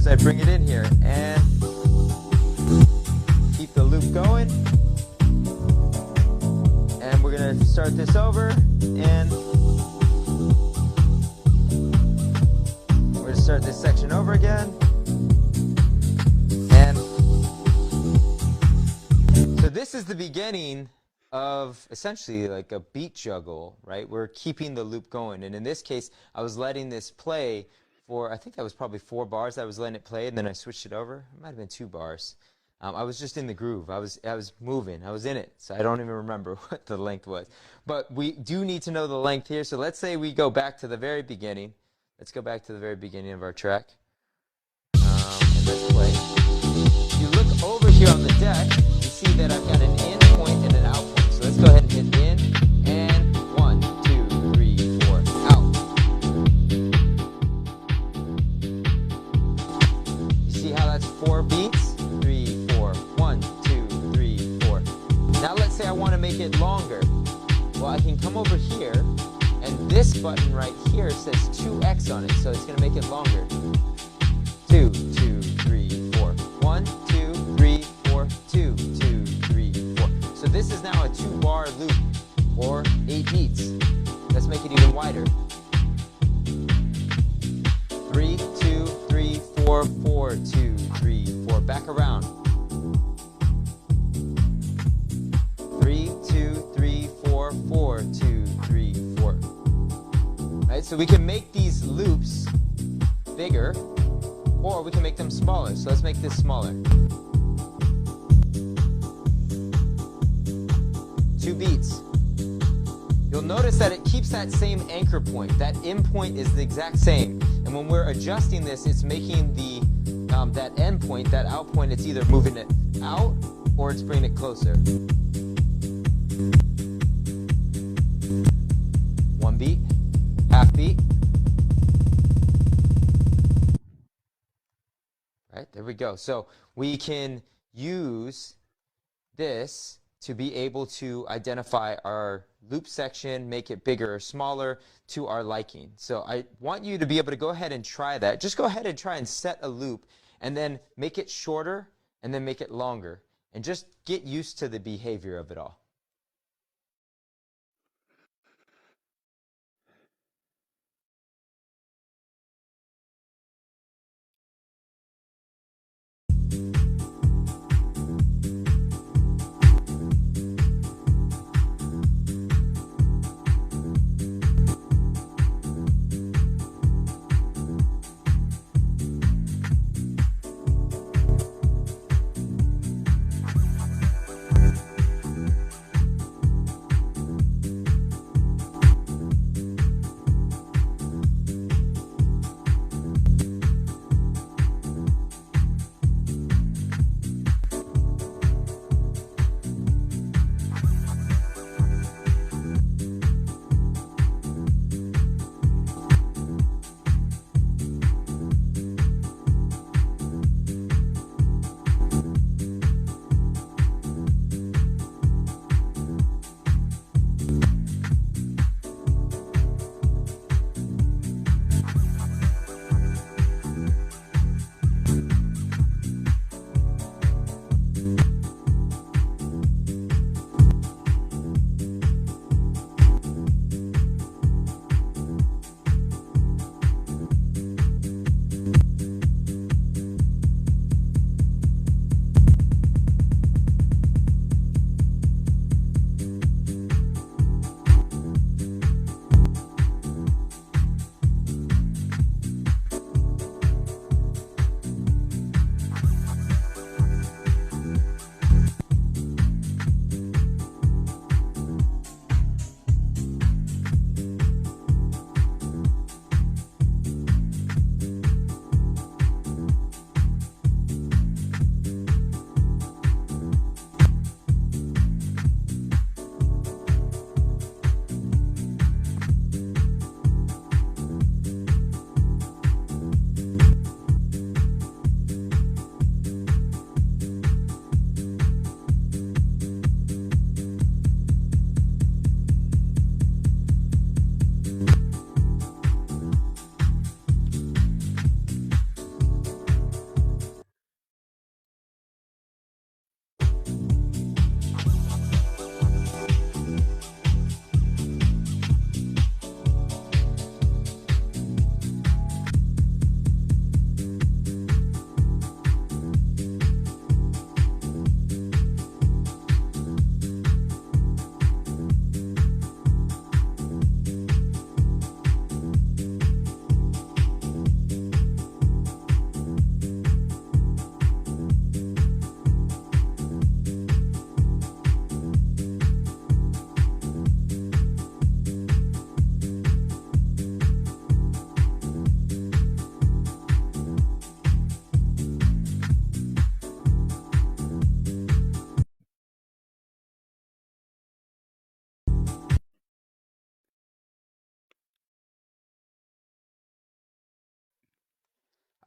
I bring it in here and keep the loop going. And we're going to start this over, and we're going to start this section over again. And so this is the beginning of essentially like a beat juggle, right? We're keeping the loop going. And in this case, I was letting this play for, I think that was probably 4 bars. I was letting it play, and then I switched it over. It might have been 2 bars. I was just in the groove. I was moving. I was in it. So I don't even remember what the length was. But we do need to know the length here. So let's say we go back to the very beginning. Let's go back to the very beginning of our track. And let's play. If you look over here on the deck, you see that I've got an in point and an out point. So let's go ahead and hit in, and 1, 2, 3, 4, out. You see how that's 4 beats? 3, 4, 1, 2, 3, 4. Now let's say I want to make it longer. Well, I can come over here, and this button right here says 2x on it, so it's going to make it longer. 2, 2, 3, 4. 1, 2, 3, 4, 2, 2, 3, 4. So this is now a 2-bar loop, or 8 beats. Let's make it even wider. 3, 2, 3, 4, 4, 2, 3, 4. Back around. 3, 2, 3, 4, 4, 2, 3, 4. Right, so we can make these loops bigger, or we can make them smaller. So let's make this smaller. 2 beats. You'll notice that it keeps that same anchor point. That in point is the exact same. And when we're adjusting this, it's making the that end point, that out point, it's either moving it out or it's bringing it closer. 1 beat, half beat. Right, there we go. So we can use this to be able to identify our loop section, make it bigger or smaller to our liking. So I want you to be able to go ahead and try that. Just go ahead and try and set a loop, and then make it shorter, and then make it longer, and just get used to the behavior of it all.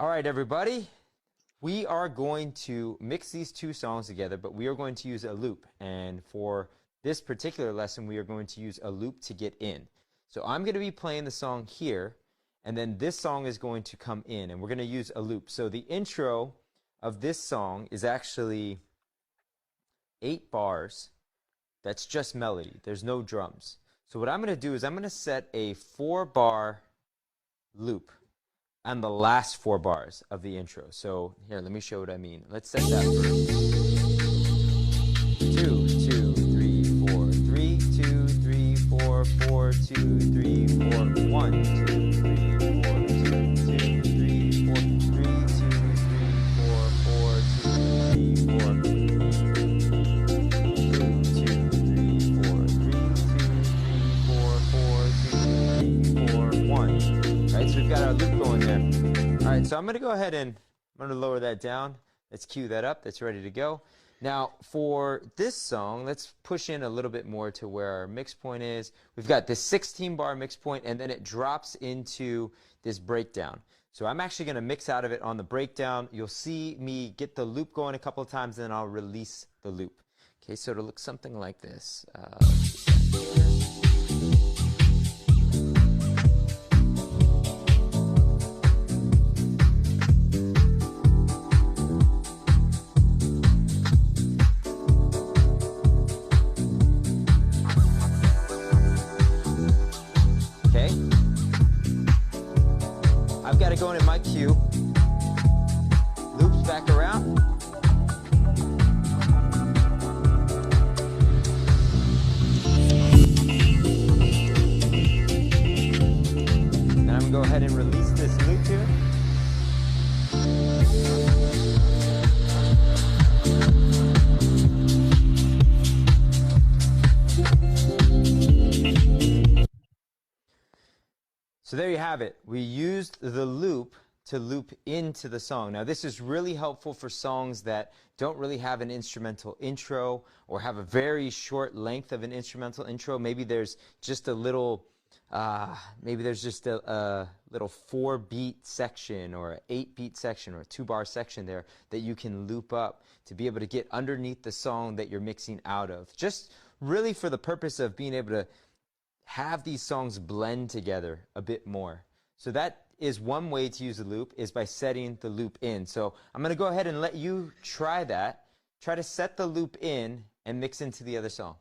All right, everybody. We are going to mix these two songs together, but we are going to use a loop. And for this particular lesson, we are going to use a loop to get in. So I'm going to be playing the song here, and then this song is going to come in, and we're going to use a loop. So the intro of this song is actually 8 bars. That's just melody. There's no drums. So what I'm going to do is I'm going to set a 4-bar loop on the last 4 bars of the intro. So here, let me show what I mean. Let's set that first. 2, 2, 3, 4, 3, 2, 3, 4, 4, 2, 3, 4, 1, 2, 3, 4, 2, 2, 3, 4, 3, 2, 3, 4, 4, 2, 3, 4, 2, 2, 3, 4, 3, 2, 3, 4, 4, 2, 3, 4, 1. Right, so we've got our loop going there. All right, so I'm going to go ahead and I'm going to lower that down. Let's cue that up. That's ready to go. Now, for this song, let's push in a little bit more to where our mix point is. We've got this 16-bar mix point, and then it drops into this breakdown. So I'm actually going to mix out of it on the breakdown. You'll see me get the loop going a couple of times, and then I'll release the loop. Okay, so it'll look something like this. I've got it going in my cue. Loops back around. Then I'm going to go ahead and release this loop here. So there you have it. We used the loop to loop into the song. Now this is really helpful for songs that don't really have an instrumental intro or have a very short length of an instrumental intro. Maybe there's just a little, little 4-beat section or an 8-beat section or a 2-bar section there that you can loop up to be able to get underneath the song that you're mixing out of. Just really for the purpose of being able to have these songs blend together a bit more. So that is one way to use a loop, is by setting the loop in. So I'm going to go ahead and let you try that. Try to set the loop in and mix into the other song.